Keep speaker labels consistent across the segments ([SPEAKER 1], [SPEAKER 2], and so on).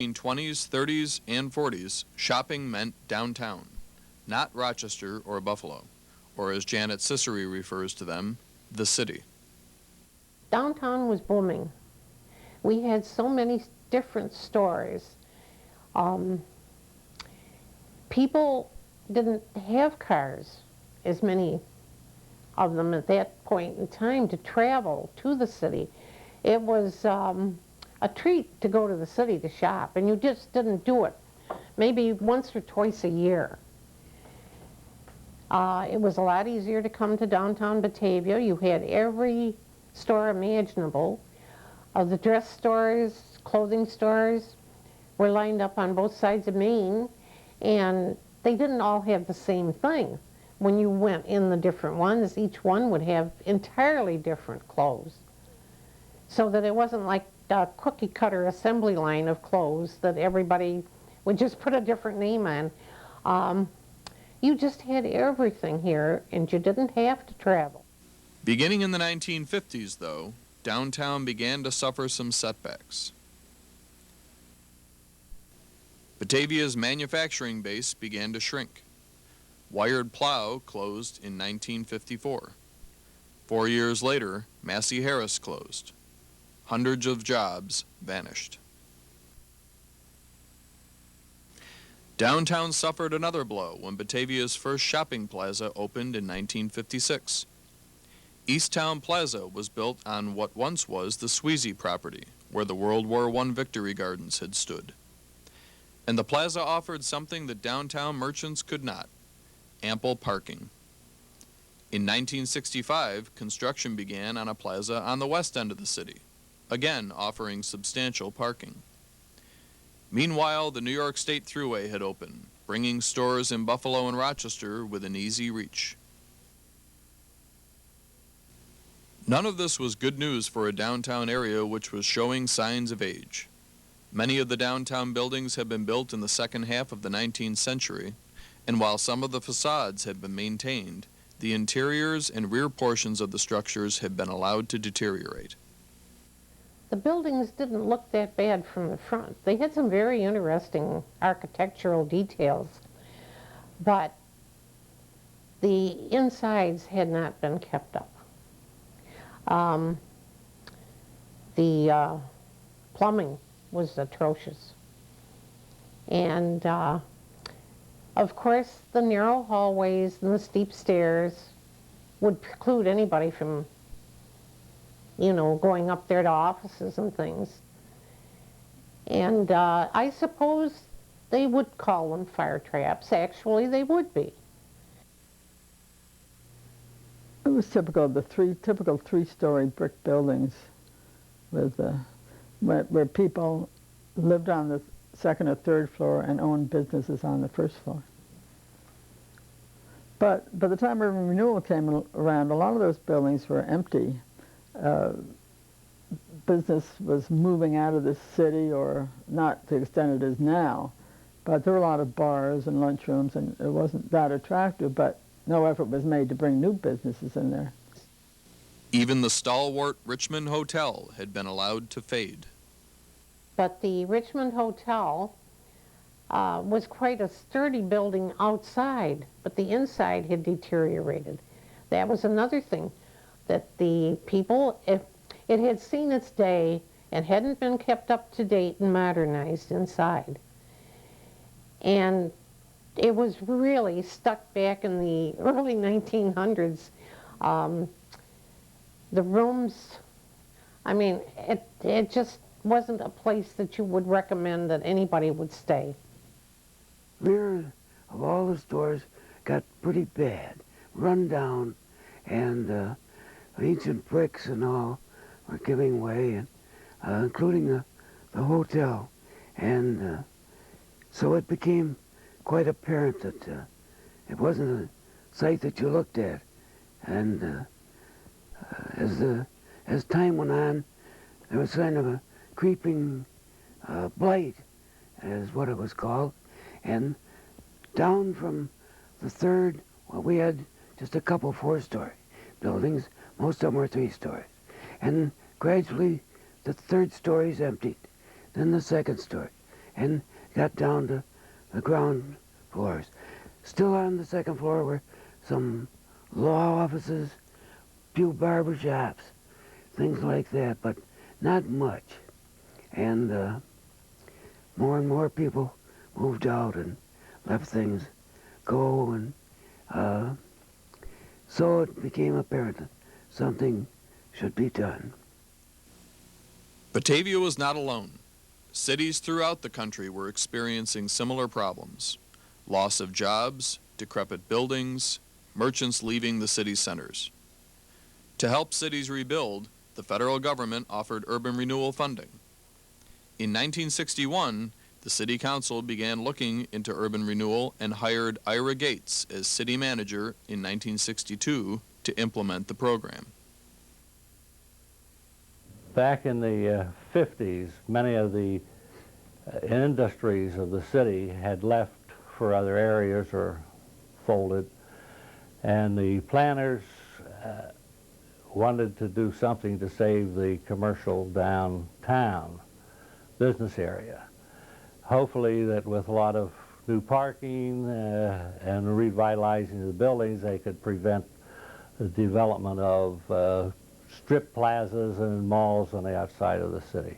[SPEAKER 1] 1920s, 30s, and 40s, shopping meant downtown, not Rochester or Buffalo, or as Janet Cicery refers to them, the city.
[SPEAKER 2] Downtown was booming. We had so many different stores. People didn't have cars, as many of them at that point in time, to travel to the city. It was a treat to go to the city to shop, and you just didn't do it maybe once or twice a year. It was a lot easier to come to downtown Batavia. You had every store imaginable. The dress stores, clothing stores were lined up on both sides of Main, and they didn't all have the same thing. When you went in the different ones, each one would have entirely different clothes, so that it wasn't like a cookie cutter assembly line of clothes that everybody would just put a different name on. You just had everything here, and you didn't have to travel.
[SPEAKER 1] Beginning in the 1950s, though, downtown began to suffer some setbacks. Batavia's manufacturing base began to shrink. Wired Plow closed in 1954. 4 years later, Massey Harris closed. Hundreds of jobs vanished. Downtown suffered another blow when Batavia's first shopping plaza opened in 1956. Easttown Plaza was built on what once was the Sweezy property, where the World War I Victory Gardens had stood. And the plaza offered something that downtown merchants could not: ample parking. In 1965, construction began on a plaza on the west end of the city, again offering substantial parking. Meanwhile, the New York State Thruway had opened, bringing stores in Buffalo and Rochester within easy reach. None of this was good news for a downtown area which was showing signs of age. Many of the downtown buildings had been built in the second half of the 19th century, and while some of the facades had been maintained, the interiors and rear portions of the structures had been allowed to deteriorate.
[SPEAKER 2] The buildings didn't look that bad from the front. They had some very interesting architectural details, but the insides had not been kept up. The plumbing was atrocious. And of course, the narrow hallways and the steep stairs would preclude anybody from, going up there to offices and things. And I suppose they would call them fire traps. Actually, they would be.
[SPEAKER 3] It was typical of the typical three-story brick buildings with where people lived on the second or third floor and owned businesses on the first floor. But by the time urban renewal came around, a lot of those buildings were empty. Business was moving out of the city, or not to the extent it is now, but there were a lot of bars and lunchrooms, and it wasn't that attractive, but no effort was made to bring new businesses in there.
[SPEAKER 1] Even the stalwart Richmond Hotel had been allowed to fade.
[SPEAKER 2] But the Richmond Hotel was quite a sturdy building outside, but the inside had deteriorated. That was another thing, that the people, if it had seen its day and hadn't been kept up to date and modernized inside. And it was really stuck back in the early 1900s. The rooms, I mean, it just wasn't a place that you would recommend that anybody would stay.
[SPEAKER 4] Rear of all the stores got pretty bad, run down, and ancient bricks and all were giving way, and including the hotel. And so it became quite apparent that it wasn't a site that you looked at. And as time went on, there was kind of a creeping blight, is what it was called. And down from the third, well, we had just a couple four-story buildings. Most of them were three stories. And gradually, the third stories emptied, then the second story, and got down to the ground floors. Still on the second floor were some law offices, few barber shops, things like that, but not much. And more and more people moved out and left things go, and so it became apparent that something should be done.
[SPEAKER 1] Batavia was not alone. Cities throughout the country were experiencing similar problems: loss of jobs, decrepit buildings, merchants leaving the city centers. To help cities rebuild, the federal government offered urban renewal funding. In 1961, the City Council began looking into urban renewal and hired Ira Gates as city manager in 1962 to implement the program.
[SPEAKER 5] Back in the 50s, many of the industries of the city had left for other areas or folded, and the planners wanted to do something to save the commercial downtown business area. Hopefully that with a lot of new parking and revitalizing the buildings, they could prevent the development of strip plazas and malls on the outside of the city.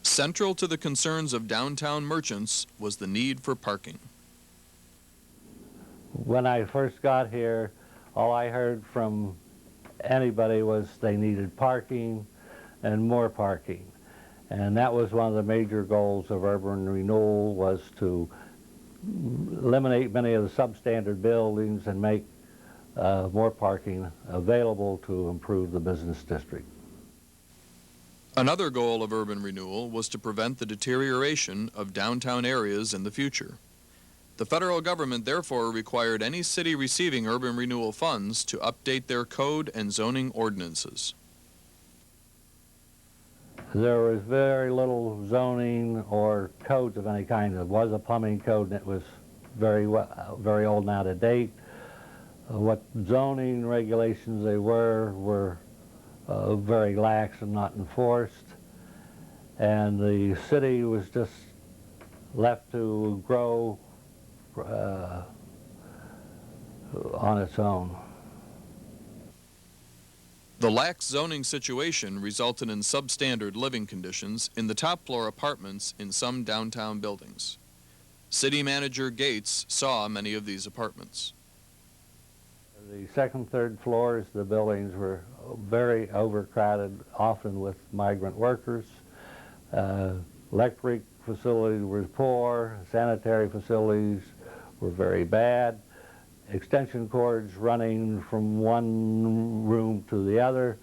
[SPEAKER 1] Central to the concerns of downtown merchants was the need for parking.
[SPEAKER 5] When I first got here, all I heard from anybody was they needed parking and more parking. And that was one of the major goals of urban renewal, was to eliminate many of the substandard buildings and make more parking available to improve the business district.
[SPEAKER 1] Another goal of urban renewal was to prevent the deterioration of downtown areas in the future. The federal government therefore required any city receiving urban renewal funds to update their code and zoning ordinances.
[SPEAKER 5] There was very little zoning or codes of any kind. There was a plumbing code that was very old and out of date. What zoning regulations they were very lax and not enforced. And the city was just left to grow on its own.
[SPEAKER 1] The lax zoning situation resulted in substandard living conditions in the top floor apartments in some downtown buildings. City Manager Gates saw many of these apartments.
[SPEAKER 5] The second, third floors of the buildings were very overcrowded, often with migrant workers. Electric facilities were poor, sanitary facilities were very bad, extension cords running from one room to the other.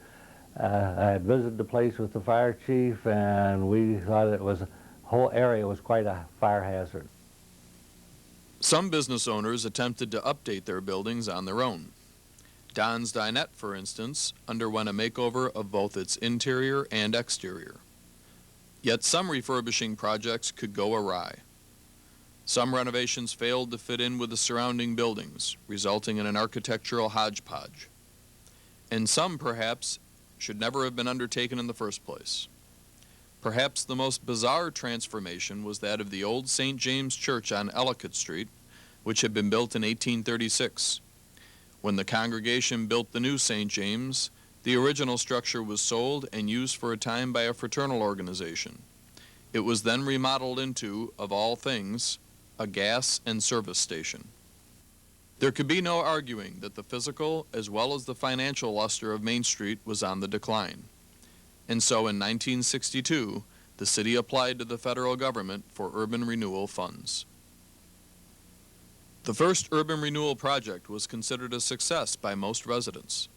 [SPEAKER 5] I had visited the place with the fire chief, and we thought the whole area was quite a fire hazard.
[SPEAKER 1] Some business owners attempted to update their buildings on their own. Don's Dinette, for instance, underwent a makeover of both its interior and exterior. Yet some refurbishing projects could go awry. Some renovations failed to fit in with the surrounding buildings, resulting in an architectural hodgepodge. And some, perhaps, should never have been undertaken in the first place. Perhaps the most bizarre transformation was that of the old St. James Church on Ellicott Street, which had been built in 1836. When the congregation built the new St. James, the original structure was sold and used for a time by a fraternal organization. It was then remodeled into, of all things, a gas and service station. There could be no arguing that the physical as well as the financial luster of Main Street was on the decline. And so in 1962, the city applied to the federal government for urban renewal funds. The first urban renewal project was considered a success by most residents.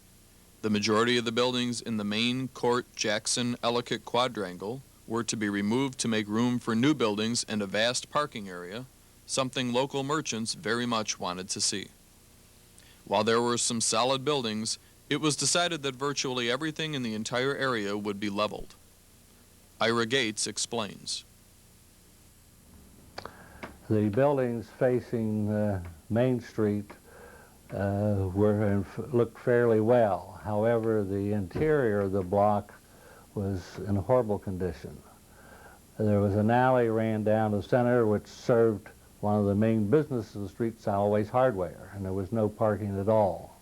[SPEAKER 1] The majority of the buildings in the Main Court Jackson Ellicott quadrangle were to be removed to make room for new buildings and a vast parking area, something local merchants very much wanted to see. While there were some solid buildings, it was decided that virtually everything in the entire area would be leveled. Ira Gates explains.
[SPEAKER 5] The buildings facing Main Street looked fairly well. However, the interior of the block was in horrible condition. There was an alley ran down the center which served one of the main businesses of the street, Soloway's Hardware, and there was no parking at all.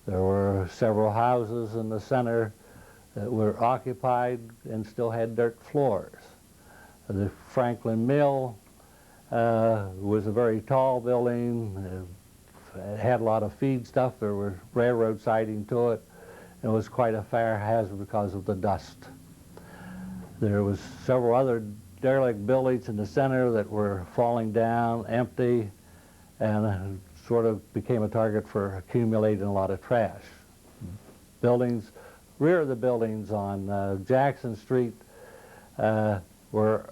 [SPEAKER 5] There were several houses in the center that were occupied and still had dirt floors. The Franklin Mill was a very tall building. It had a lot of feed stuff. There was railroad siding to it. It was quite a fire hazard because of the dust. There was several other derelict buildings in the center that were falling down, empty, and sort of became a target for accumulating a lot of trash. Buildings, rear of the buildings on Jackson Street were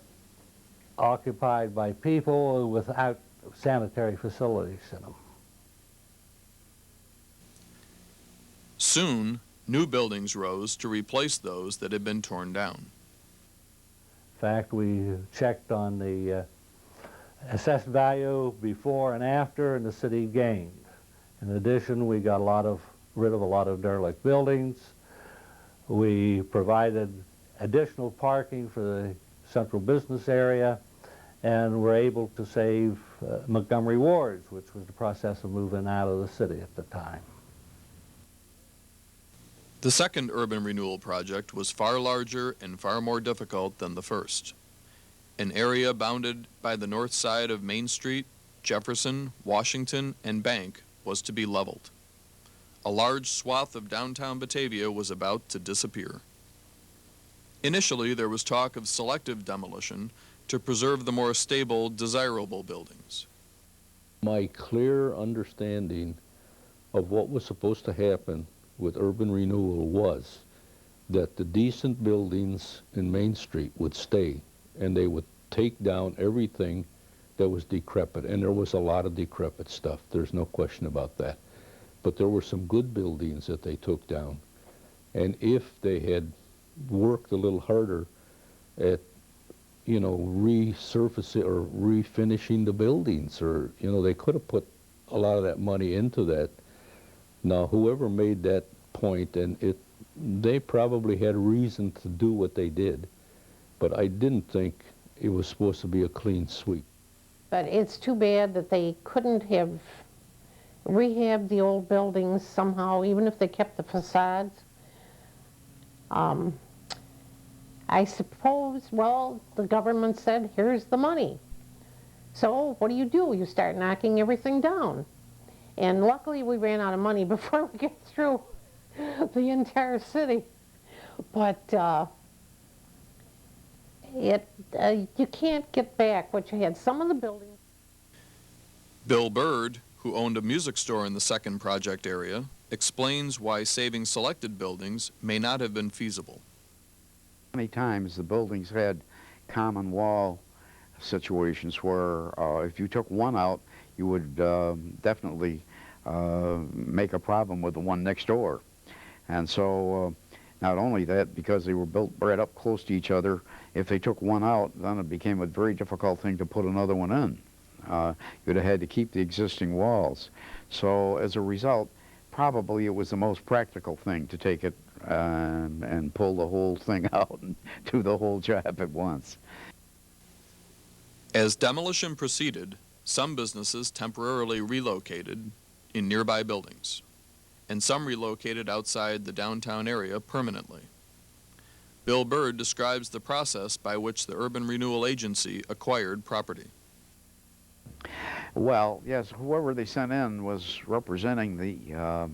[SPEAKER 5] occupied by people without sanitary facilities in them.
[SPEAKER 1] Soon, new buildings rose to replace those that had been torn down.
[SPEAKER 5] In fact, we checked on the assessed value before and after, and the city gained. In addition, we got rid of a lot of derelict buildings. We provided additional parking for the central business area, and were able to save Montgomery Wards, which was the process of moving out of the city at the time.
[SPEAKER 1] The second urban renewal project was far larger and far more difficult than the first. An area bounded by the north side of Main Street, Jefferson, Washington, and Bank was to be leveled. A large swath of downtown Batavia was about to disappear. Initially, there was talk of selective demolition to preserve the more stable, desirable buildings.
[SPEAKER 6] My clear understanding of what was supposed to happen with urban renewal was that the decent buildings in Main Street would stay, and they would take down everything that was decrepit. And there was a lot of decrepit stuff, there's no question about that. But there were some good buildings that they took down. And if they had worked a little harder at, you know, resurfacing or refinishing the buildings, or, you know, they could have put a lot of that money into that. Now, whoever made that point, and they probably had reason to do what they did, but I didn't think it was supposed to be a clean sweep.
[SPEAKER 2] But it's too bad that they couldn't have rehabbed the old buildings somehow, even if they kept the facades. I suppose, well, the government said, here's the money. So what do? You start knocking everything down. And luckily we ran out of money before we get through the entire city. But you can't get back what you had. Some of the buildings...
[SPEAKER 1] Bill Bird, who owned a music store in the second project area, explains why saving selected buildings may not have been feasible.
[SPEAKER 7] Many times the buildings had common wall situations where if you took one out, you would definitely make a problem with the one next door. And so not only that, because they were built right up close to each other, if they took one out, then it became a very difficult thing to put another one in. You'd have had to keep the existing walls. So as a result, probably it was the most practical thing to take it and pull the whole thing out and do the whole job at once.
[SPEAKER 1] As demolition proceeded, some businesses temporarily relocated in nearby buildings, and some relocated outside the downtown area permanently. Bill Bird describes the process by which the Urban Renewal Agency acquired property.
[SPEAKER 7] Well, yes, whoever they sent in was representing the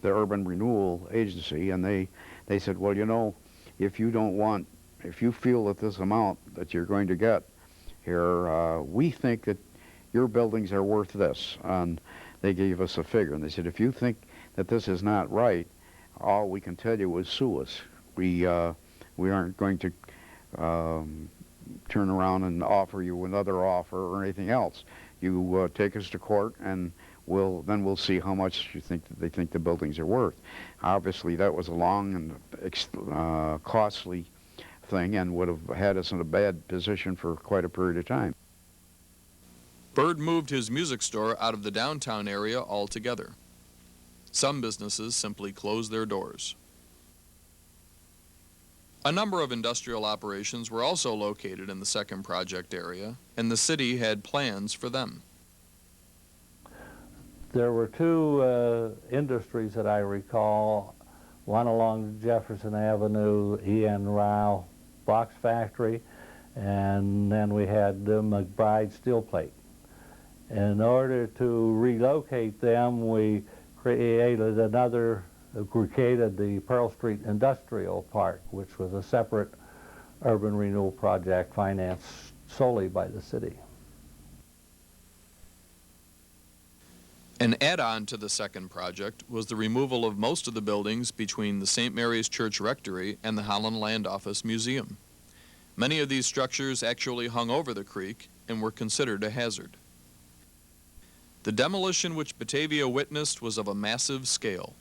[SPEAKER 7] Urban Renewal Agency, and they said, well, you know, if you feel that this amount that you're going to get here, we think that your buildings are worth this. And they gave us a figure, and they said, if you think that this is not right, all we can tell you is sue us. We aren't going to turn around and offer you another offer or anything else. You take us to court, and then we'll see how much you think that they think the buildings are worth. Obviously, that was a long and costly thing, and would have had us in a bad position for quite a period of time.
[SPEAKER 1] Bird moved his music store out of the downtown area altogether. Some businesses simply closed their doors. A number of industrial operations were also located in the second project area, and the city had plans for them.
[SPEAKER 5] There were two industries that I recall, one along Jefferson Avenue, E.N. Rao box factory, and then we had the McBride steel plate. In order to relocate them, we created the Pearl Street Industrial Park, which was a separate urban renewal project financed solely by the city.
[SPEAKER 1] An add-on to the second project was the removal of most of the buildings between the St. Mary's Church Rectory and the Holland Land Office Museum. Many of these structures actually hung over the creek and were considered a hazard. The demolition which Batavia witnessed was of a massive scale.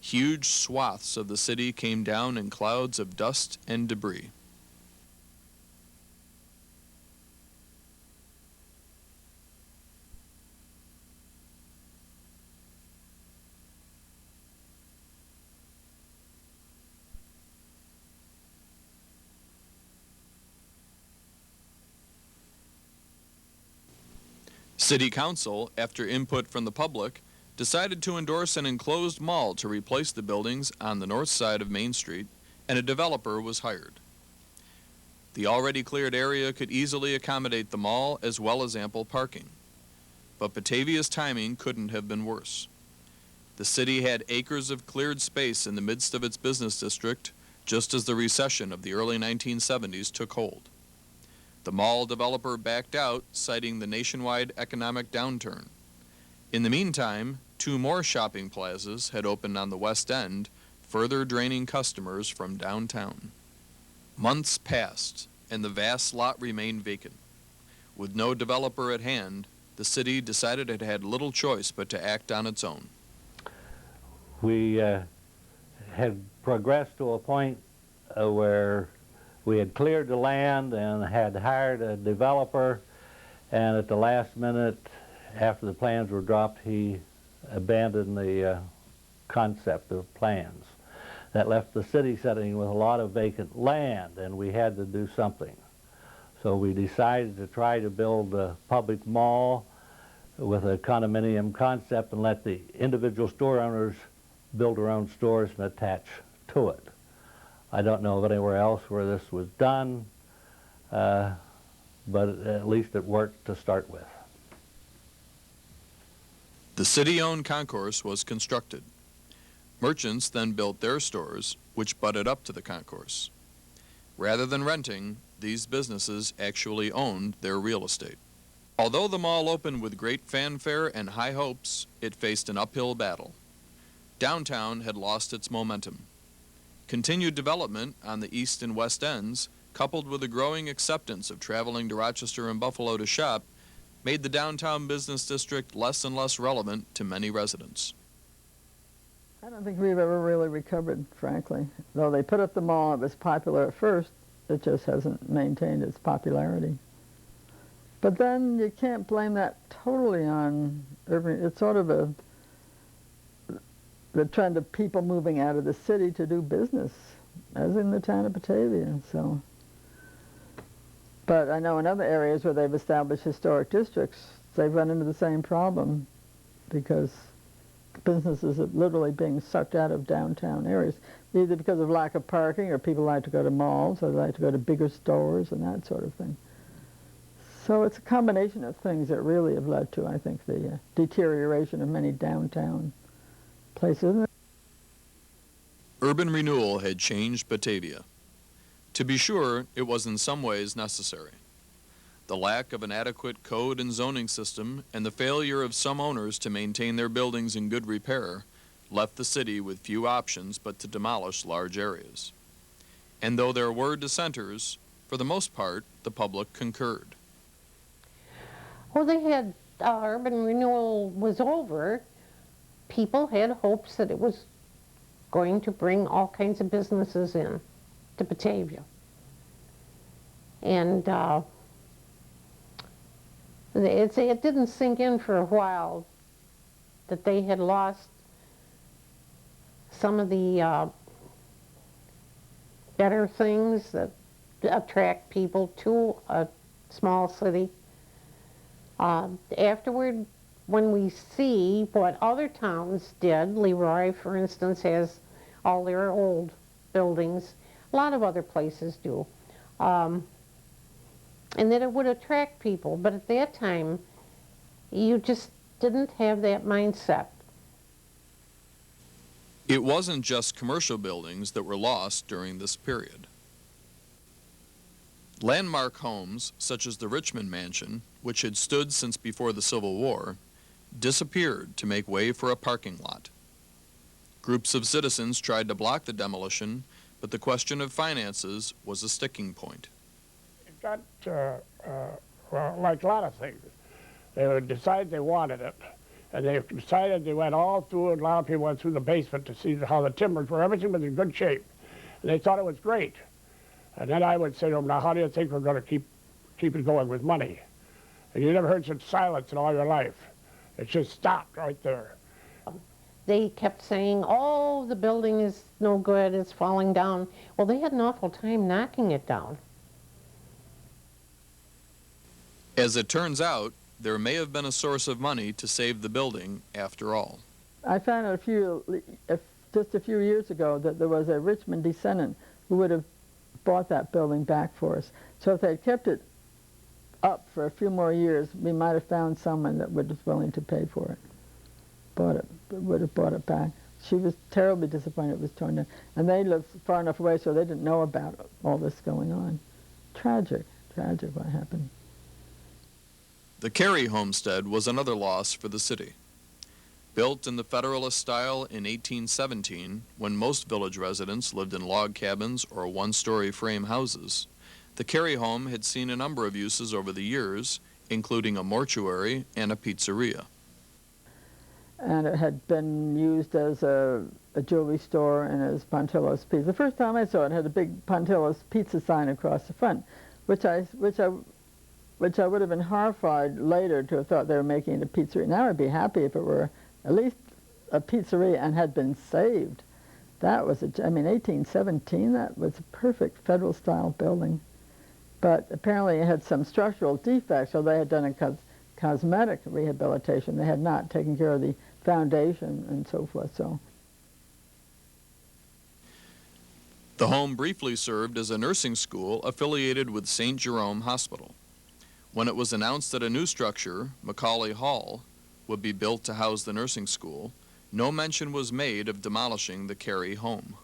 [SPEAKER 1] Huge swaths of the city came down in clouds of dust and debris. City Council, after input from the public, decided to endorse an enclosed mall to replace the buildings on the north side of Main Street, and a developer was hired. The already cleared area could easily accommodate the mall as well as ample parking. But Batavia's timing couldn't have been worse. The city had acres of cleared space in the midst of its business district, just as the recession of the early 1970s took hold. The mall developer backed out, citing the nationwide economic downturn. In the meantime, two more shopping plazas had opened on the West End, further draining customers from downtown. Months passed, and the vast lot remained vacant. With no developer at hand, the city decided it had little choice but to act on its own.
[SPEAKER 5] We had progressed to a point where we had cleared the land and had hired a developer, and at the last minute, after the plans were dropped, he abandoned the concept of plans. That left the city sitting with a lot of vacant land, and we had to do something. So we decided to try to build a public mall with a condominium concept and let the individual store owners build their own stores and attach to it. I don't know of anywhere else where this was done, but at least it worked to start with.
[SPEAKER 1] The city-owned concourse was constructed. Merchants then built their stores, which butted up to the concourse. Rather than renting, these businesses actually owned their real estate. Although the mall opened with great fanfare and high hopes, it faced an uphill battle. Downtown had lost its momentum. Continued development on the east and west ends, coupled with a growing acceptance of traveling to Rochester and Buffalo to shop, made the downtown business district less and less relevant to many residents.
[SPEAKER 3] I don't think we've ever really recovered, frankly. Though they put up the mall, it was popular at first, it just hasn't maintained its popularity. But then you can't blame that totally on urban. It's sort of the trend of people moving out of the city to do business, as in the town of Batavia. So, but I know in other areas where they've established historic districts, they've run into the same problem because businesses are literally being sucked out of downtown areas, either because of lack of parking or people like to go to malls or they like to go to bigger stores and that sort of thing. So it's a combination of things that really have led to, I think, the deterioration of many downtown places.
[SPEAKER 1] Urban renewal had changed Batavia. To be sure, it was in some ways necessary. The lack of an adequate code and zoning system and the failure of some owners to maintain their buildings in good repair left the city with few options but to demolish large areas. And though there were dissenters, for the most part, the public concurred.
[SPEAKER 2] Well, they had, urban renewal was over. People had hopes that it was going to bring all kinds of businesses in to Batavia. And it didn't sink in for a while that they had lost some of the better things that attract people to a small city. Afterward, when we see what other towns did, Leroy, for instance, has all their old buildings. A lot of other places do. And that it would attract people. But at that time, you just didn't have that mindset.
[SPEAKER 1] It wasn't just commercial buildings that were lost during this period. Landmark homes, such as the Richmond Mansion, which had stood since before the Civil War, disappeared to make way for a parking lot. Groups of citizens tried to block the demolition, but the question of finances was a sticking point.
[SPEAKER 8] It got, well, like a lot of things. They would decide they wanted it, and they decided they went all through it. A lot of people went through the basement to see how the timbers were. Everything was in good shape, and they thought it was great. And then I would say to them, now how do you think we're going to keep it going with money? And you never heard such silence in all your life. It just stopped right there.
[SPEAKER 2] They kept saying, oh, the building is no good, it's falling down. Well, they had an awful time knocking it down.
[SPEAKER 1] As it turns out, there may have been a source of money to save the building after all.
[SPEAKER 3] I found out just a few years ago that there was a Richmond descendant who would have bought that building back for us. So if they'd kept it up for a few more years, we might have found someone that was willing to pay for it. Would have bought it back. She was terribly disappointed it was torn down. And they lived far enough away so they didn't know about all this going on. Tragic what happened.
[SPEAKER 1] The Carey homestead was another loss for the city. Built in the Federalist style in 1817, when most village residents lived in log cabins or one-story frame houses, the Carey home had seen a number of uses over the years, including a mortuary and a pizzeria.
[SPEAKER 3] And it had been used as a jewelry store and as Pontillo's Pizza. The first time I saw it, it had a big Pontillo's Pizza sign across the front, which I would have been horrified later to have thought they were making it a pizzeria. Now I'd be happy if it were at least a pizzeria and had been saved. That was, 1817, that was a perfect federal-style building. But apparently it had some structural defects, so they had done a cosmetic rehabilitation. They had not taken care of the foundation and so forth. So
[SPEAKER 1] The home briefly served as a nursing school affiliated with St. Jerome Hospital. When it was announced that a new structure, Macaulay Hall, would be built to house the nursing school, no mention was made of demolishing the Carey home.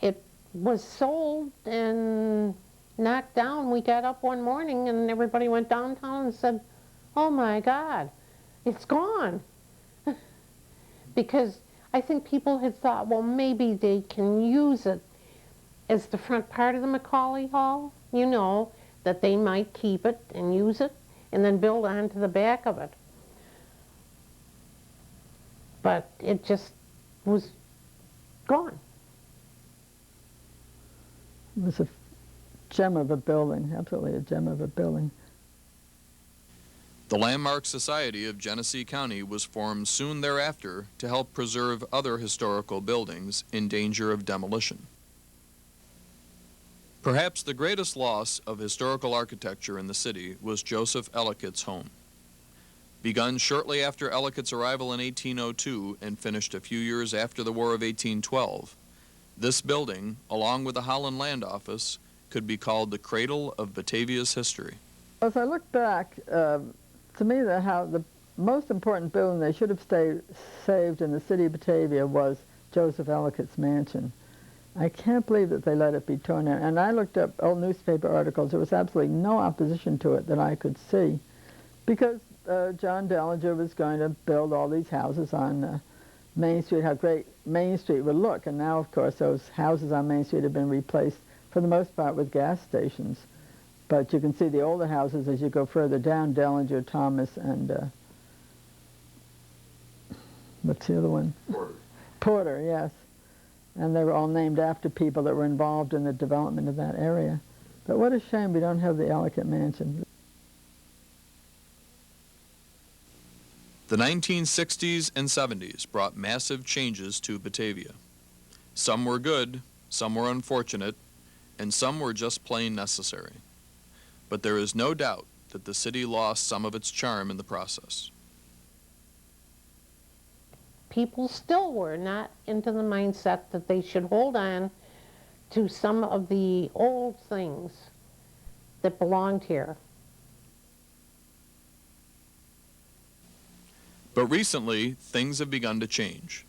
[SPEAKER 2] It was sold and knocked down. We got up one morning and everybody went downtown and said, oh my God, it's gone. Because I think people had thought, well, maybe they can use it as the front part of the Macaulay Hall, you know, that they might keep it and use it and then build onto the back of it. But it just was gone.
[SPEAKER 3] it was a gem of a building, absolutely a gem of a building.
[SPEAKER 1] The Landmark Society of Genesee County was formed soon thereafter to help preserve other historical buildings in danger of demolition. Perhaps the greatest loss of historical architecture in the city was Joseph Ellicott's home. Begun shortly after Ellicott's arrival in 1802 and finished a few years after the War of 1812, this building, along with the Holland Land Office, could be called the cradle of Batavia's history.
[SPEAKER 3] As I look back, to me, the most important building they should have saved in the city of Batavia was Joseph Ellicott's mansion. I can't believe that they let it be torn down. And I looked up old newspaper articles. There was absolutely no opposition to it that I could see, because John Dellinger was going to build all these houses on Main Street, how great Main Street would look. And now, of course, those houses on Main Street have been replaced, for the most part, with gas stations. But you can see the older houses as you go further down, Dellinger, Thomas, and what's the other one? Porter, yes. And they were all named after people that were involved in the development of that area. But what a shame we don't have the Ellicott Mansion.
[SPEAKER 1] The 1960s and 70s brought massive changes to Batavia. Some were good, some were unfortunate, and some were just plain necessary. But there is no doubt that the city lost some of its charm in the process.
[SPEAKER 2] People still were not into the mindset that they should hold on to some of the old things that belonged here.
[SPEAKER 1] But recently, things have begun to change.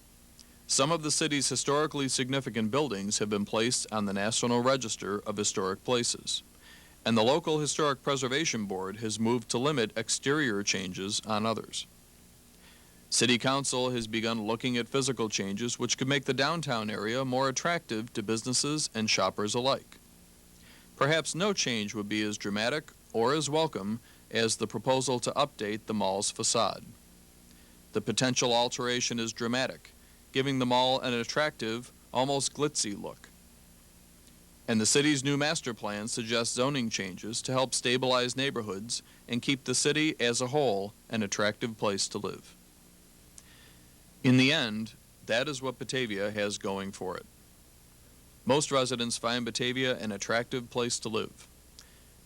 [SPEAKER 1] Some of the city's historically significant buildings have been placed on the National Register of Historic Places, and the local Historic Preservation Board has moved to limit exterior changes on others. City Council has begun looking at physical changes which could make the downtown area more attractive to businesses and shoppers alike. Perhaps no change would be as dramatic or as welcome as the proposal to update the mall's facade. The potential alteration is dramatic, giving the mall an attractive, almost glitzy look. And the city's new master plan suggests zoning changes to help stabilize neighborhoods and keep the city as a whole an attractive place to live. In the end, that is what Batavia has going for it. Most residents find Batavia an attractive place to live.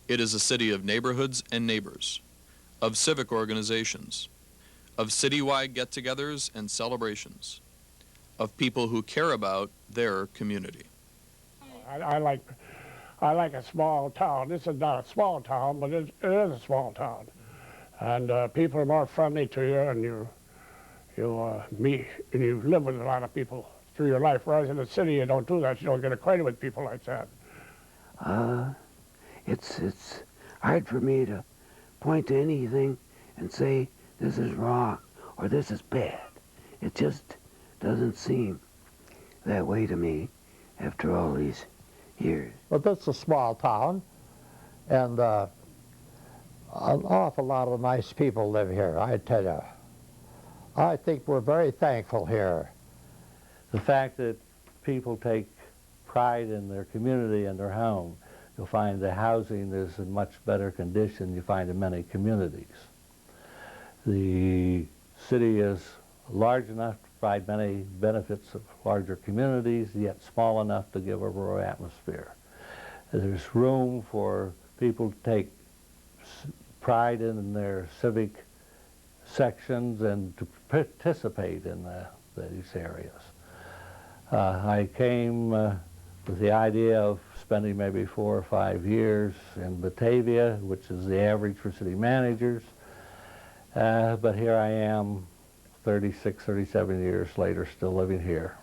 [SPEAKER 1] It is a city of neighborhoods and neighbors, of civic organizations, of citywide get-togethers and celebrations, of people who care about their community.
[SPEAKER 8] I like a small town. This is not a small town, but it is a small town. And people are more friendly to you, and you meet and you live with a lot of people through your life. Whereas in the city, you don't do that. You don't get acquainted with people like that.
[SPEAKER 4] It's hard for me to point to anything and say this is wrong or this is bad. It just doesn't seem that way to me after all these years.
[SPEAKER 9] Well, this is a small town, and an awful lot of nice people live here, I tell you. I think we're very thankful here.
[SPEAKER 5] The fact that people take pride in their community and their home, you'll find the housing is in much better condition than you find in many communities. The city is large enough to provide many benefits of larger communities, yet small enough to give a rural atmosphere. There's room for people to take pride in their civic sections and to participate in these areas. I came with the idea of spending maybe 4 or 5 years in Batavia, which is the average for city managers, but here I am 36, 37 years later, still living here.